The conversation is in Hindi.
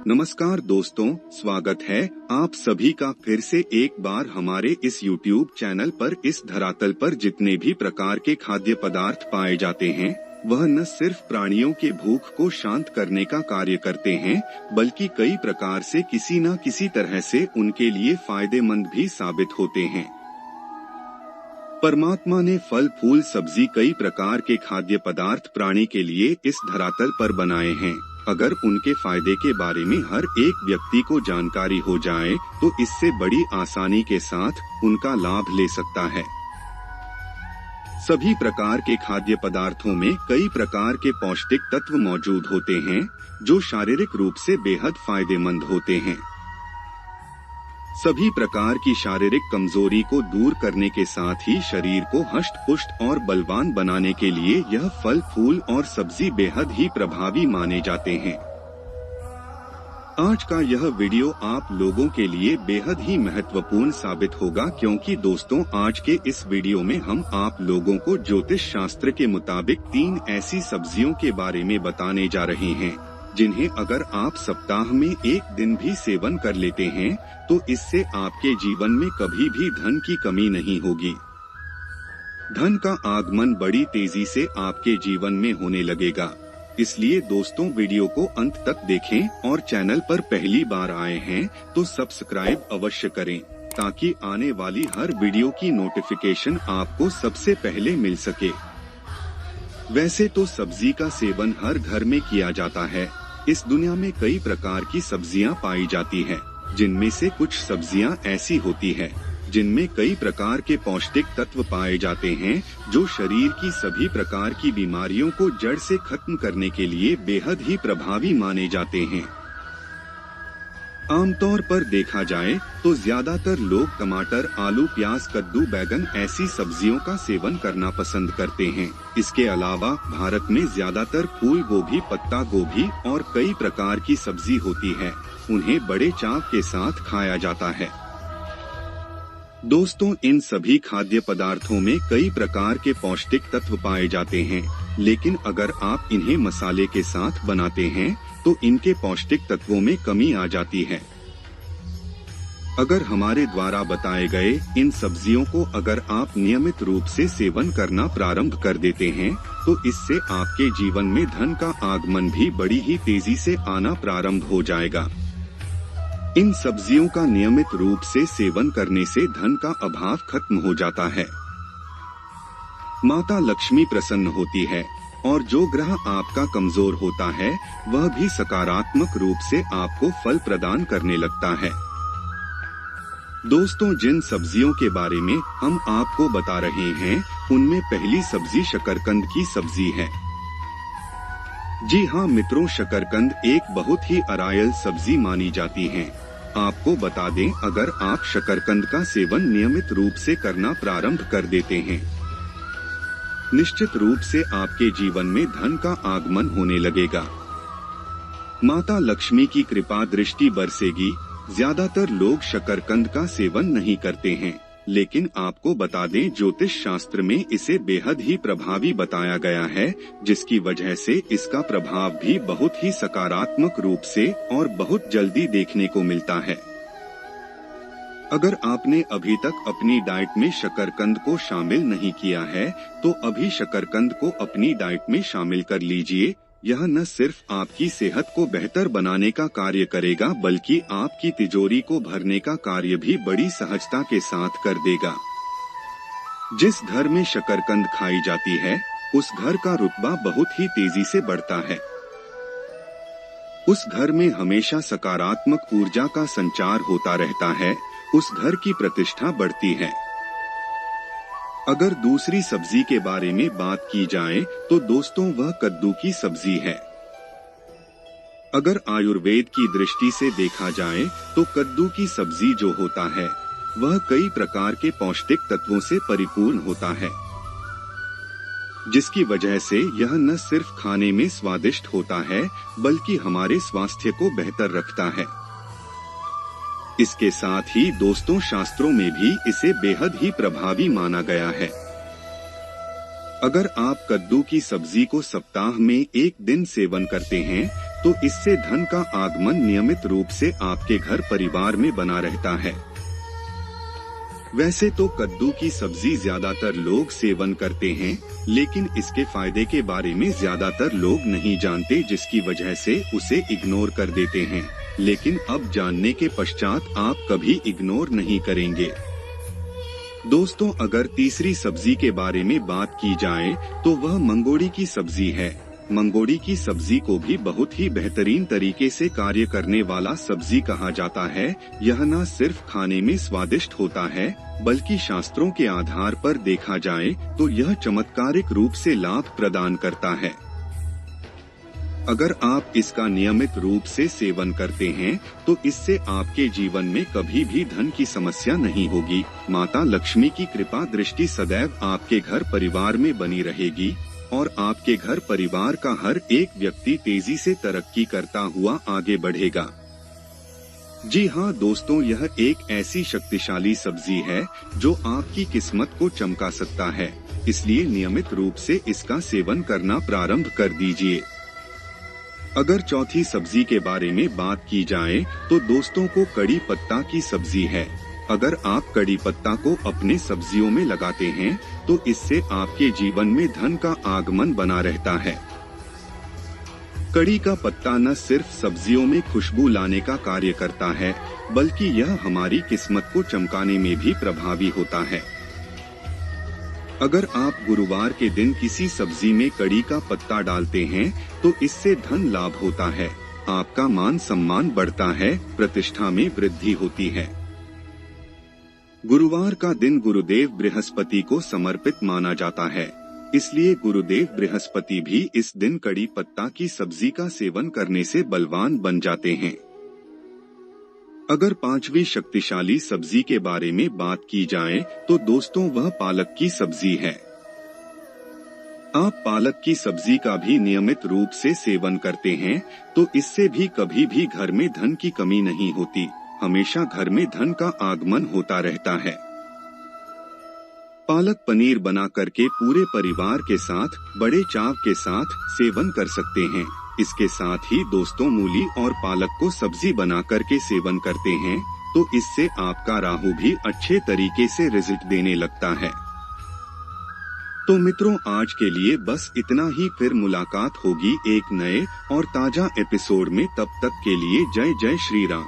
नमस्कार दोस्तों, स्वागत है आप सभी का फिर से एक बार हमारे इस YouTube चैनल पर। इस धरातल पर जितने भी प्रकार के खाद्य पदार्थ पाए जाते हैं वह न सिर्फ प्राणियों के भूख को शांत करने का कार्य करते हैं, बल्कि कई प्रकार से किसी न किसी तरह से उनके लिए फायदेमंद भी साबित होते हैं। परमात्मा ने फल, फूल, सब्जी, कई प्रकार के खाद्य पदार्थ प्राणी के लिए इस धरातल पर बनाए हैं। अगर उनके फायदे के बारे में हर एक व्यक्ति को जानकारी हो जाए तो इससे बड़ी आसानी के साथ उनका लाभ ले सकता है। सभी प्रकार के खाद्य पदार्थों में कई प्रकार के पौष्टिक तत्व मौजूद होते हैं जो शारीरिक रूप से बेहद फायदेमंद होते हैं। सभी प्रकार की शारीरिक कमजोरी को दूर करने के साथ ही शरीर को हष्ट-पुष्ट और बलवान बनाने के लिए यह फल, फूल और सब्जी बेहद ही प्रभावी माने जाते हैं। आज का यह वीडियो आप लोगों के लिए बेहद ही महत्वपूर्ण साबित होगा, क्योंकि दोस्तों आज के इस वीडियो में हम आप लोगों को ज्योतिष शास्त्र के मुताबिक 3 ऐसी सब्जियों के बारे में बताने जा रहे हैं जिन्हें अगर आप सप्ताह में एक दिन भी सेवन कर लेते हैं तो इससे आपके जीवन में कभी भी धन की कमी नहीं होगी। धन का आगमन बड़ी तेजी से आपके जीवन में होने लगेगा। इसलिए दोस्तों वीडियो को अंत तक देखें और चैनल पर पहली बार आए हैं तो सब्सक्राइब अवश्य करें ताकि आने वाली हर वीडियो की नोटिफिकेशन आपको सबसे पहले मिल सके। वैसे तो सब्जी का सेवन हर घर में किया जाता है। इस दुनिया में कई प्रकार की सब्जियां पाई जाती हैं, जिनमें से कुछ सब्जियां ऐसी होती है जिनमें कई प्रकार के पौष्टिक तत्व पाए जाते हैं जो शरीर की सभी प्रकार की बीमारियों को जड़ से खत्म करने के लिए बेहद ही प्रभावी माने जाते हैं। आमतौर पर देखा जाए तो ज्यादातर लोग टमाटर, आलू, प्याज, कद्दू, बैगन ऐसी सब्जियों का सेवन करना पसंद करते हैं। इसके अलावा भारत में ज्यादातर फूल गोभी, पत्ता गोभी और कई प्रकार की सब्जी होती है, उन्हें बड़े चाव के साथ खाया जाता है। दोस्तों इन सभी खाद्य पदार्थों में कई प्रकार के पौष्टिक तत्व पाए जाते हैं, लेकिन अगर आप इन्हें मसाले के साथ बनाते हैं तो इनके पौष्टिक तत्वों में कमी आ जाती है। अगर हमारे द्वारा बताए गए इन सब्जियों को अगर आप नियमित रूप से सेवन करना प्रारंभ कर देते हैं तो इससे आपके जीवन में धन का आगमन भी बड़ी ही तेजी से आना प्रारंभ हो जाएगा। इन सब्जियों का नियमित रूप से सेवन करने से धन का अभाव खत्म हो जाता है। माता लक्ष्मी प्रसन्न होती है और जो ग्रह आपका कमजोर होता है वह भी सकारात्मक रूप से आपको फल प्रदान करने लगता है। दोस्तों जिन सब्जियों के बारे में हम आपको बता रहे हैं उनमें पहली सब्जी शकरकंद की सब्जी है। जी हाँ मित्रों, शकरकंद एक बहुत ही अरायल सब्जी मानी जाती है। आपको बता दें, अगर आप शकरकंद का सेवन नियमित रूप से करना प्रारंभ कर देते हैं निश्चित रूप से आपके जीवन में धन का आगमन होने लगेगा। माता लक्ष्मी की कृपा दृष्टि बरसेगी। ज्यादातर लोग शकरकंद का सेवन नहीं करते हैं, लेकिन आपको बता दें ज्योतिष शास्त्र में इसे बेहद ही प्रभावी बताया गया है, जिसकी वजह से इसका प्रभाव भी बहुत ही सकारात्मक रूप से और बहुत जल्दी देखने को मिलता है। अगर आपने अभी तक अपनी डाइट में शकरकंद को शामिल नहीं किया है तो अभी शकरकंद को अपनी डाइट में शामिल कर लीजिए। यह न सिर्फ आपकी सेहत को बेहतर बनाने का कार्य करेगा बल्कि आपकी तिजोरी को भरने का कार्य भी बड़ी सहजता के साथ कर देगा। जिस घर में शकरकंद खाई जाती है उस घर का रुतबा बहुत ही तेजी से बढ़ता है। उस घर में हमेशा सकारात्मक ऊर्जा का संचार होता रहता है, उस घर की प्रतिष्ठा बढ़ती है। अगर दूसरी सब्जी के बारे में बात की जाए तो दोस्तों वह कद्दू की सब्जी है। अगर आयुर्वेद की दृष्टि से देखा जाए तो कद्दू की सब्जी जो होता है वह कई प्रकार के पौष्टिक तत्वों से परिपूर्ण होता है, जिसकी वजह से यह न सिर्फ खाने में स्वादिष्ट होता है बल्कि हमारे स्वास्थ्य को बेहतर रखता है। इसके साथ ही दोस्तों शास्त्रों में भी इसे बेहद ही प्रभावी माना गया है। अगर आप कद्दू की सब्जी को सप्ताह में एक दिन सेवन करते हैं तो इससे धन का आगमन नियमित रूप से आपके घर परिवार में बना रहता है। वैसे तो कद्दू की सब्जी ज्यादातर लोग सेवन करते हैं, लेकिन इसके फायदे के बारे में ज्यादातर लोग नहीं जानते, जिसकी वजह से उसे इग्नोर कर देते हैं। लेकिन अब जानने के पश्चात आप कभी इग्नोर नहीं करेंगे। दोस्तों, अगर तीसरी सब्जी के बारे में बात की जाए तो वह मंगोड़ी की सब्जी है। मंगोड़ी की सब्जी को भी बहुत ही बेहतरीन तरीके से कार्य करने वाला सब्जी कहा जाता है। यह न सिर्फ खाने में स्वादिष्ट होता है, बल्कि शास्त्रों के आधार पर देखा जाए तो यह चमत्कारिक रूप से लाभ प्रदान करता है। अगर आप इसका नियमित रूप से सेवन करते हैं तो इससे आपके जीवन में कभी भी धन की समस्या नहीं होगी। माता लक्ष्मी की कृपा दृष्टि सदैव आपके घर परिवार में बनी रहेगी और आपके घर परिवार का हर एक व्यक्ति तेजी से तरक्की करता हुआ आगे बढ़ेगा। जी हाँ दोस्तों, यह एक ऐसी शक्तिशाली सब्जी है जो आपकी किस्मत को चमका सकता है। इसलिए नियमित रूप से इसका सेवन करना प्रारंभ कर दीजिए। अगर चौथी सब्जी के बारे में बात की जाए तो दोस्तों को कड़ी पत्ता की सब्जी है। अगर आप कड़ी पत्ता को अपने सब्जियों में लगाते हैं तो इससे आपके जीवन में धन का आगमन बना रहता है। कड़ी का पत्ता न सिर्फ सब्जियों में खुशबू लाने का कार्य करता है, बल्कि यह हमारी किस्मत को चमकाने में भी प्रभावी होता है। अगर आप गुरुवार के दिन किसी सब्जी में कड़ी का पत्ता डालते हैं तो इससे धन लाभ होता है, आपका मान सम्मान बढ़ता है, प्रतिष्ठा में वृद्धि होती है। गुरुवार का दिन गुरुदेव बृहस्पति को समर्पित माना जाता है, इसलिए गुरुदेव बृहस्पति भी इस दिन कड़ी पत्ता की सब्जी का सेवन करने से बलवान बन जाते हैं। अगर पांचवी शक्तिशाली सब्जी के बारे में बात की जाए तो दोस्तों वह पालक की सब्जी है। आप पालक की सब्जी का भी नियमित रूप से सेवन करते हैं तो इससे भी कभी भी घर में धन की कमी नहीं होती, हमेशा घर में धन का आगमन होता रहता है। पालक पनीर बना करके पूरे परिवार के साथ बड़े चाव के साथ सेवन कर सकते हैं। इसके साथ ही दोस्तों मूली और पालक को सब्जी बना करके सेवन करते हैं तो इससे आपका राहु भी अच्छे तरीके से रिजल्ट देने लगता है। तो मित्रों, आज के लिए बस इतना ही। फिर मुलाकात होगी एक नए और ताजा एपिसोड में। तब तक के लिए जय जय श्री राम।